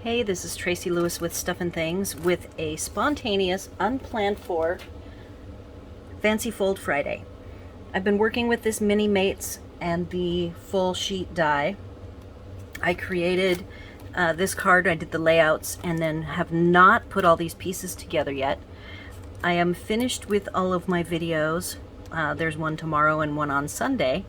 Hey, this is Tracy Lewis with Stuff and Things with a spontaneous, unplanned for Fancy Fold Friday. I've been working with this Mini Mates and the full sheet die. I created this card, I did the layouts, and then have not put all these pieces together yet. I am finished with all of my videos. There's one tomorrow and one on Sunday.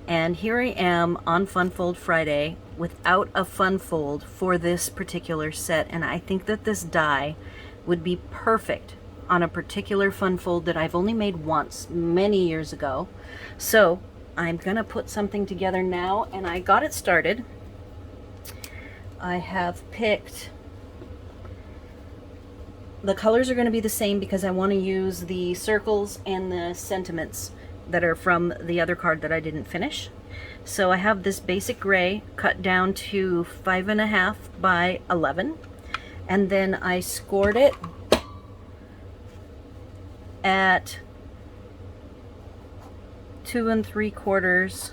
And here I am on Fun Fold Friday without a fun fold for this particular set, and I think that this die would be perfect on a particular fun fold that I've only made once many years ago. So I'm gonna put something together now, and I got it started. I have picked, the colors are going to be the same because I want to use the circles and the sentiments that are from the other card that I didn't finish. So I have this basic gray cut down to 5.5 by 11, and then I scored it at 2 3/4.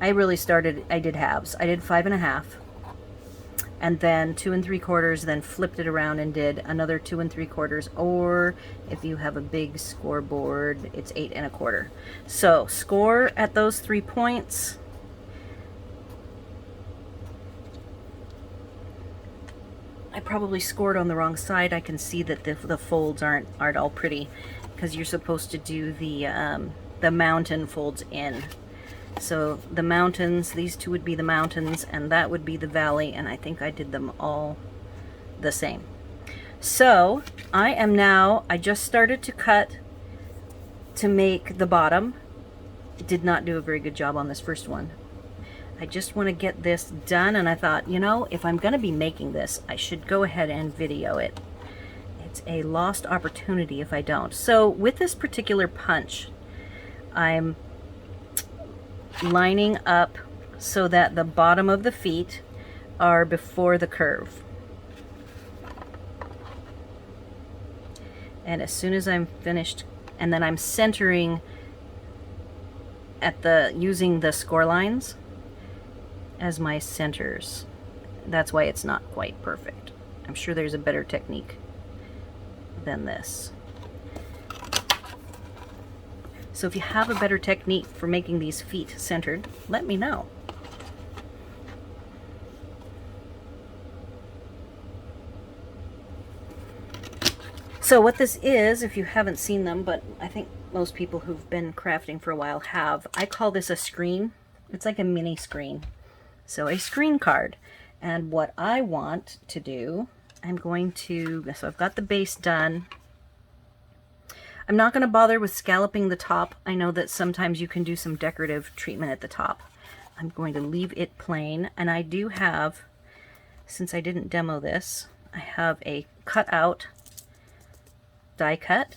I did halves. I did 5.5, and then 2 3/4, then flipped it around and did another 2 3/4, or if you have a big scoreboard, it's 8 1/4. So score at those 3 points. I probably scored on the wrong side. I can see that the folds aren't all pretty because you're supposed to do the mountain folds in. So the mountains, these two would be the mountains, and that would be the valley, and I think I did them all the same. So I just started to cut to make the bottom. Did not do a very good job on this first one. I just want to get this done, and I thought, you know, if I'm going to be making this, I should go ahead and video it. It's a lost opportunity if I don't. So with this particular punch, I'm lining up so that the bottom of the feet are before the curve. And as soon as I'm finished, and then I'm centering at using the score lines as my centers. That's why it's not quite perfect. I'm sure there's a better technique than this. So if you have a better technique for making these feet centered, let me know. So what this is, if you haven't seen them, but I think most people who've been crafting for a while have, I call this a screen. It's like a mini screen. So a screen card. And what I want to do, so I've got the base done. I'm not going to bother with scalloping the top. I know that sometimes you can do some decorative treatment at the top. I'm going to leave it plain, and I do have, since I didn't demo this, I have a cutout die cut.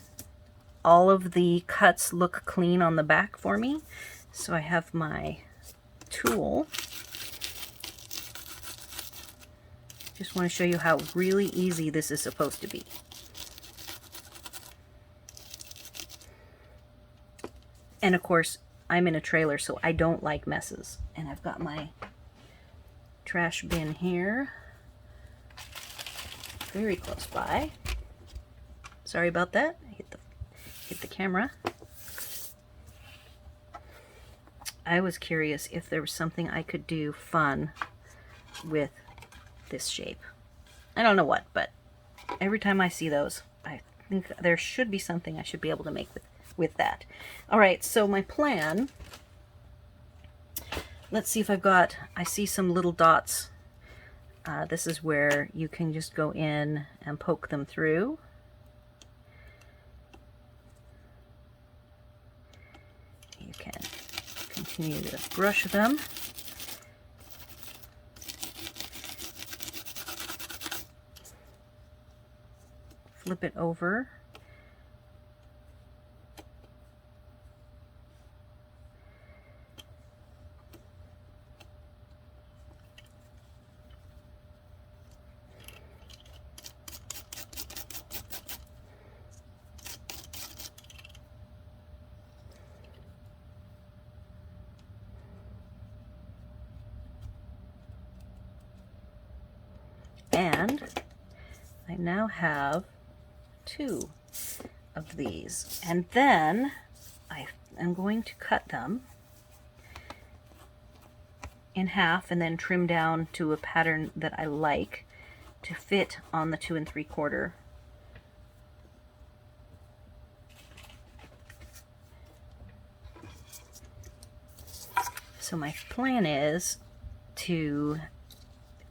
All of the cuts look clean on the back for me, so I have my tool. Just want to show you how really easy this is supposed to be. And of course, I'm in a trailer, so I don't like messes. And I've got my trash bin here, very close by. Sorry about that. I hit the camera. I was curious if there was something I could do fun with this shape. I don't know what, but every time I see those, I think there should be something I should be able to make with that. All right, so my plan, let's see if I see some little dots. This is where you can just go in and poke them through. You can continue to brush them. Flip it over. And I now have 2 of these. And then I am going to cut them in half and then trim down to a pattern that I like to fit on the 2 3/4. So my plan is to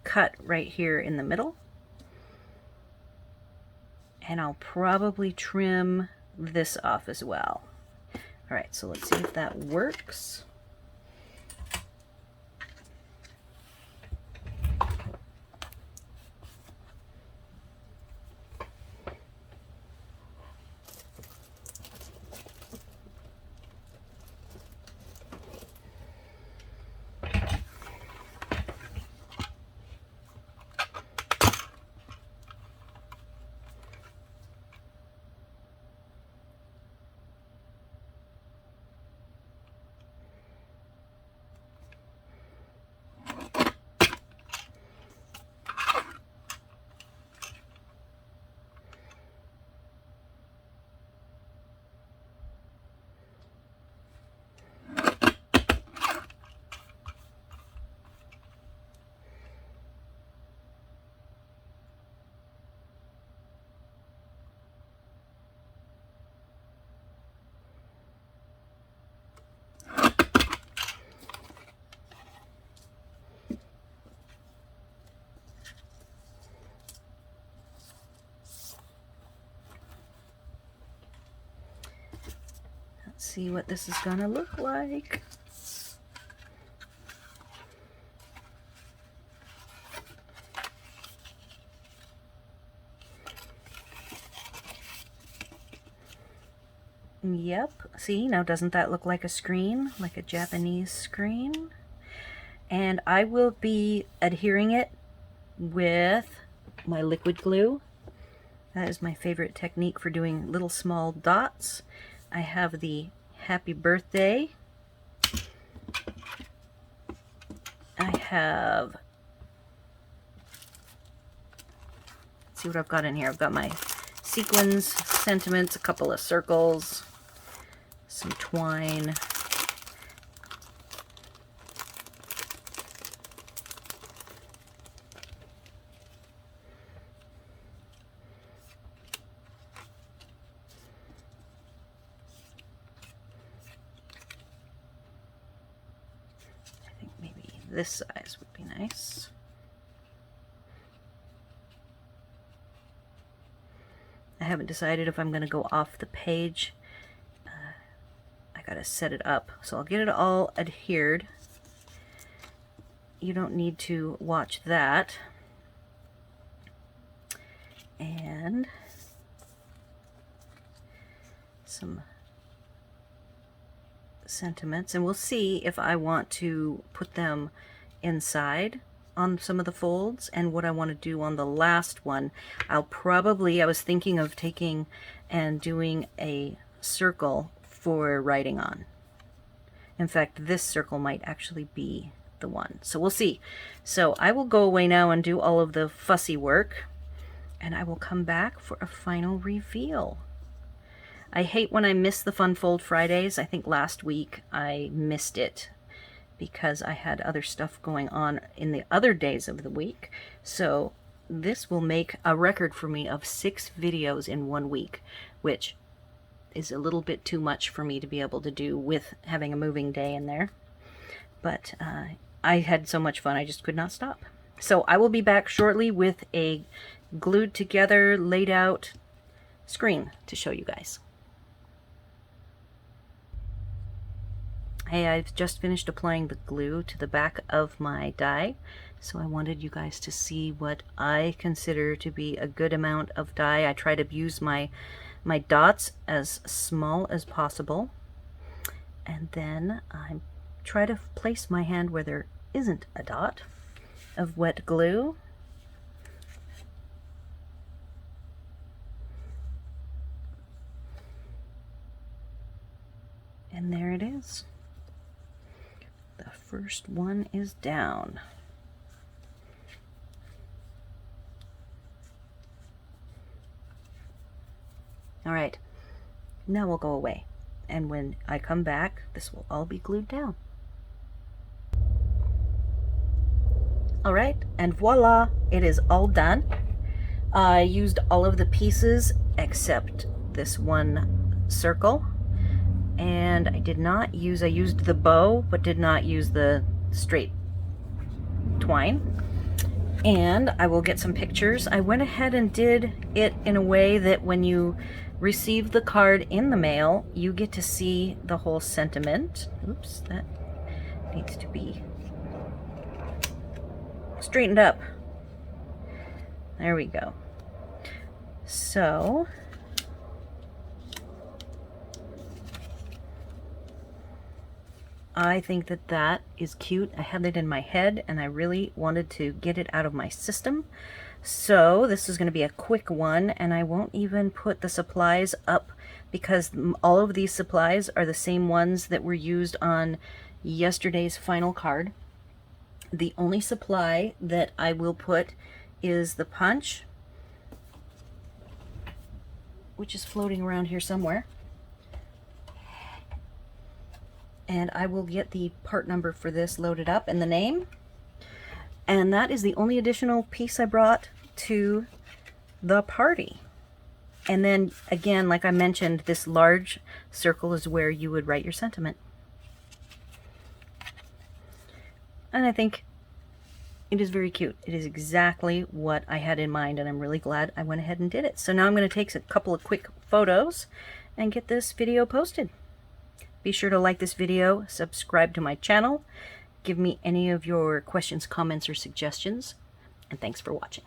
cut right here in the middle, and I'll probably trim this off as well. All right, so let's see if that works. See what this is gonna look like. Yep, see, now doesn't that look like a screen, like a Japanese screen? And I will be adhering it with my liquid glue. That is my favorite technique for doing little small dots. I have the happy birthday. I have, let's see what I've got in here. I've got my sequins, sentiments, a couple of circles, some twine. This size would be nice. I haven't decided if I'm going to go off the page. I gotta set it up. So I'll get it all adhered. You don't need to watch that. And some sentiments, and we'll see if I want to put them inside on some of the folds and what I want to do on the last one. I was thinking of taking and doing a circle for writing on. In fact, this circle might actually be the one. So we'll see. So I will go away now and do all of the fussy work, and I will come back for a final reveal. I hate when I miss the Fun Fold Fridays. I think last week I missed it because I had other stuff going on in the other days of the week. So this will make a record for me of 6 videos in 1 week, which is a little bit too much for me to be able to do with having a moving day in there. But I had so much fun, I just could not stop. So I will be back shortly with a glued together, laid out screen to show you guys. Hey, I've just finished applying the glue to the back of my die, so I wanted you guys to see what I consider to be a good amount of dye. I try to use my dots as small as possible, and then I try to place my hand where there isn't a dot of wet glue. And there it is. The first one is down. All right, now we'll go away. And when I come back, this will all be glued down. All right, and voila, it is all done. I used all of the pieces except this one circle. And I used the bow, but did not use the straight twine. And I will get some pictures. I went ahead and did it in a way that when you receive the card in the mail, you get to see the whole sentiment. Oops, that needs to be straightened up. There we go. So I think that that is cute. I had it in my head and I really wanted to get it out of my system. So this is going to be a quick one, and I won't even put the supplies up because all of these supplies are the same ones that were used on yesterday's final card. The only supply that I will put is the punch, which is floating around here somewhere. And I will get the part number for this loaded up and the name. And that is the only additional piece I brought to the party. And then again, like I mentioned, this large circle is where you would write your sentiment. And I think it is very cute. It is exactly what I had in mind, and I'm really glad I went ahead and did it. So now I'm going to take a couple of quick photos and get this video posted. Be sure to like this video, subscribe to my channel, give me any of your questions, comments, or suggestions, and thanks for watching.